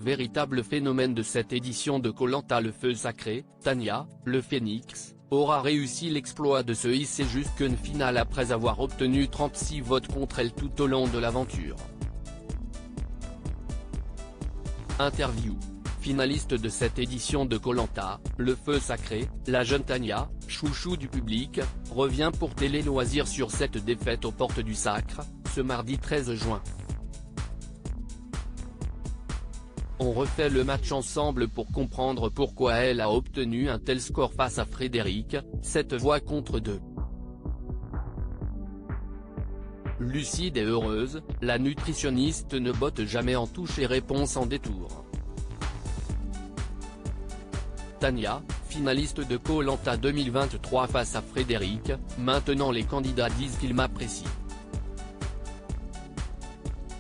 véritable phénomène de cette édition de Koh-Lanta le feu sacré, Tania, le Phénix, aura réussi l'exploit de se hisser jusqu'à une finale après avoir obtenu 36 votes contre elle tout au long de l'aventure. Interview. Finaliste de cette édition de Koh-Lanta, le feu sacré, la jeune Tania, chouchou du public, revient pour Télé Loisirs sur cette défaite aux portes du sacre, ce mardi 13 juin. On refait le match ensemble pour comprendre pourquoi elle a obtenu un tel score face à Frédéric, 7 voix contre 2. Lucide et heureuse, la nutritionniste ne botte jamais en touche et réponse en détour. Tania, finaliste de Koh-Lanta 2023 face à Frédéric, maintenant les candidats disent qu'ils m'apprécient.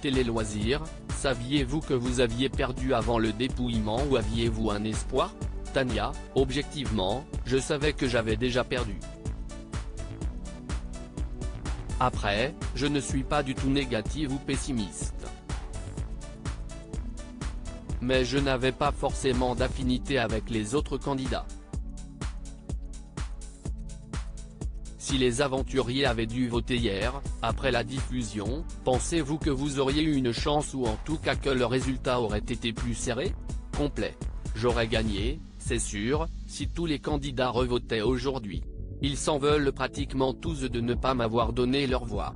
Télé Loisirs, saviez-vous que vous aviez perdu avant le dépouillement ou aviez-vous un espoir? Tania, objectivement, je savais que j'avais déjà perdu. Après, je ne suis pas du tout négative ou pessimiste. Mais je n'avais pas forcément d'affinité avec les autres candidats. Si les aventuriers avaient dû voter hier, après la diffusion, pensez-vous que vous auriez eu une chance ou en tout cas que le résultat aurait été plus serré? Complet. J'aurais gagné, c'est sûr, si tous les candidats revotaient aujourd'hui. Ils s'en veulent pratiquement tous de ne pas m'avoir donné leur voix.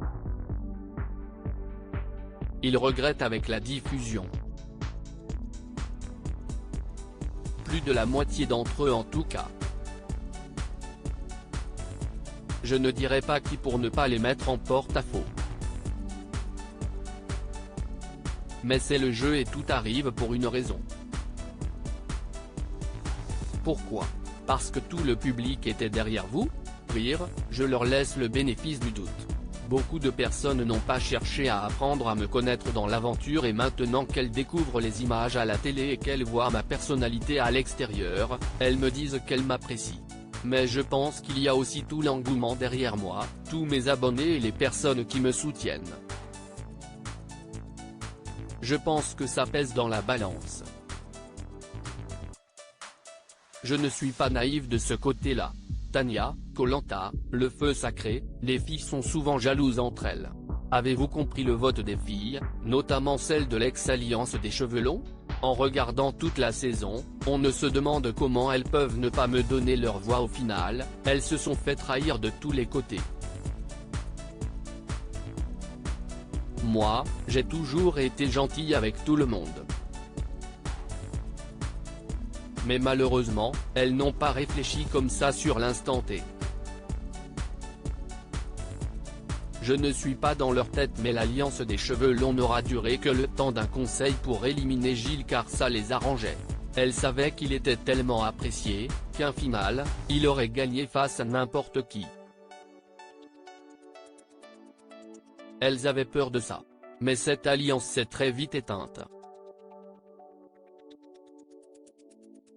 Ils regrettent avec la diffusion. Plus de la moitié d'entre eux en tout cas. Je ne dirai pas qui pour ne pas les mettre en porte-à-faux. Mais c'est le jeu et tout arrive pour une raison. Pourquoi? Parce que tout le public était derrière vous? Pire, je leur laisse le bénéfice du doute. Beaucoup de personnes n'ont pas cherché à apprendre à me connaître dans l'aventure et maintenant qu'elles découvrent les images à la télé et qu'elles voient ma personnalité à l'extérieur, elles me disent qu'elles m'apprécient. Mais je pense qu'il y a aussi tout l'engouement derrière moi, tous mes abonnés et les personnes qui me soutiennent. Je pense que ça pèse dans la balance. Je ne suis pas naïve de ce côté-là. Tania, Koh-Lanta, le feu sacré, les filles sont souvent jalouses entre elles. Avez-vous compris le vote des filles, notamment celle de l'ex-alliance des cheveux longs? En regardant toute la saison, on ne se demande comment elles peuvent ne pas me donner leur voix au final, elles se sont fait trahir de tous les côtés. Moi, j'ai toujours été gentille avec tout le monde. Mais malheureusement, elles n'ont pas réfléchi comme ça sur l'instant T. Je ne suis pas dans leur tête mais l'alliance des cheveux longs n'aura duré que le temps d'un conseil pour éliminer Gilles car ça les arrangeait. Elles savaient qu'il était tellement apprécié, qu'un final, il aurait gagné face à n'importe qui. Elles avaient peur de ça. Mais cette alliance s'est très vite éteinte.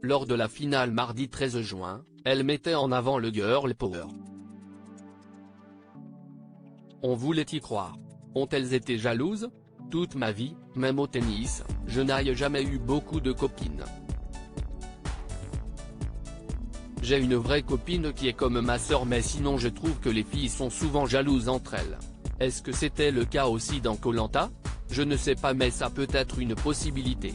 Lors de la finale mardi 13 juin, elle mettait en avant le girl power. On voulait y croire. Ont-elles été jalouses? Toute ma vie, même au tennis, je n'ai jamais eu beaucoup de copines. J'ai une vraie copine qui est comme ma sœur mais sinon je trouve que les filles sont souvent jalouses entre elles. Est-ce que c'était le cas aussi dans Koh-Lanta? Je ne sais pas mais ça peut être une possibilité.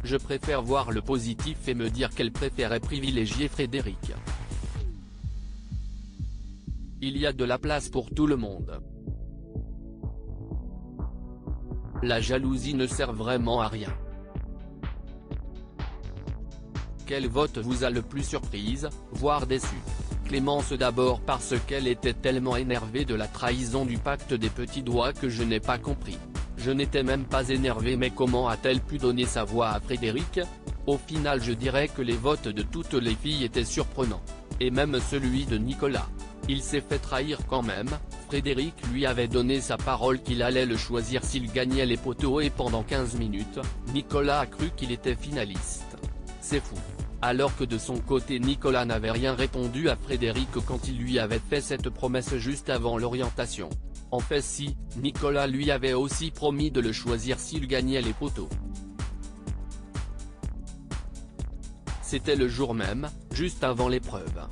Je préfère voir le positif et me dire qu'elle préférait privilégier Frédéric. Il y a de la place pour tout le monde. La jalousie ne sert vraiment à rien. Quel vote vous a le plus surprise, voire déçu? Clémence d'abord parce qu'elle était tellement énervée de la trahison du pacte des petits doigts que je n'ai pas compris. Je n'étais même pas énervé mais comment a-t-elle pu donner sa voix à Frédéric? Au final je dirais que les votes de toutes les filles étaient surprenants. Et même celui de Nicolas. Il s'est fait trahir quand même, Frédéric lui avait donné sa parole qu'il allait le choisir s'il gagnait les poteaux et pendant 15 minutes, Nicolas a cru qu'il était finaliste. C'est fou. Alors que de son côté Nicolas n'avait rien répondu à Frédéric quand il lui avait fait cette promesse juste avant l'orientation. En fait si, Nicolas lui avait aussi promis de le choisir s'il gagnait les poteaux. C'était le jour même, juste avant l'épreuve.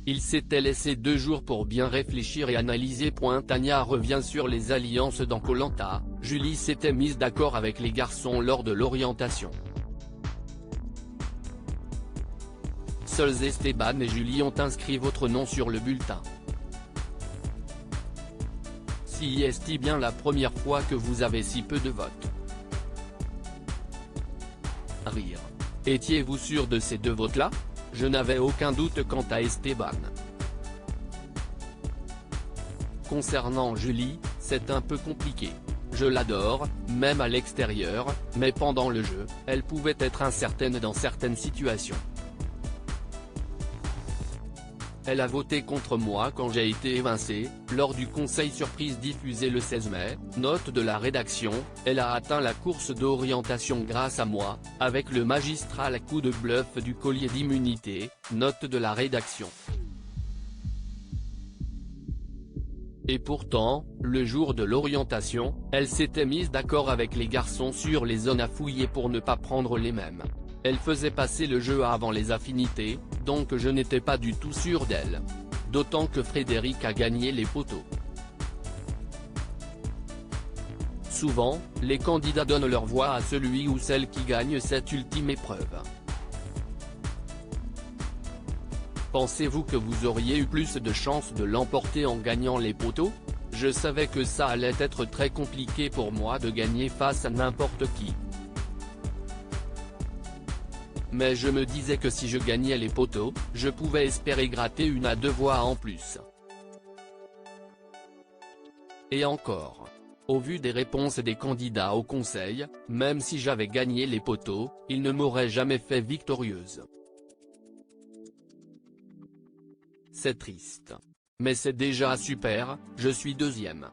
Il s'était laissé 2 jours pour bien réfléchir et analyser. Tania revient sur les alliances dans Koh Lanta. Julie s'était mise d'accord avec les garçons lors de l'orientation. Seuls Esteban et Julie ont inscrit votre nom sur le bulletin. Si est-il bien la première fois que vous avez si peu de votes? Rire. Étiez-vous sûr de ces 2 votes-là? Je n'avais aucun doute quant à Esteban. Concernant Julie, c'est un peu compliqué. Je l'adore, même à l'extérieur, mais pendant le jeu, elle pouvait être incertaine dans certaines situations. Elle a voté contre moi quand j'ai été évincé, lors du conseil surprise diffusé le 16 mai, note de la rédaction, elle a atteint la course d'orientation grâce à moi, avec le magistral coup de bluff du collier d'immunité, note de la rédaction. Et pourtant, le jour de l'orientation, elle s'était mise d'accord avec les garçons sur les zones à fouiller pour ne pas prendre les mêmes. Elle faisait passer le jeu avant les affinités, donc je n'étais pas du tout sûr d'elle. D'autant que Frédéric a gagné les poteaux. Souvent, les candidats donnent leur voix à celui ou celle qui gagne cette ultime épreuve. Pensez-vous que vous auriez eu plus de chances de l'emporter en gagnant les poteaux? Je savais que ça allait être très compliqué pour moi de gagner face à n'importe qui. Mais je me disais que si je gagnais les poteaux, je pouvais espérer gratter 1 à 2 voix en plus. Et encore. Au vu des réponses des candidats au conseil, même si j'avais gagné les poteaux, ils ne m'auraient jamais fait victorieuse. C'est triste. Mais c'est déjà super, je suis 2e.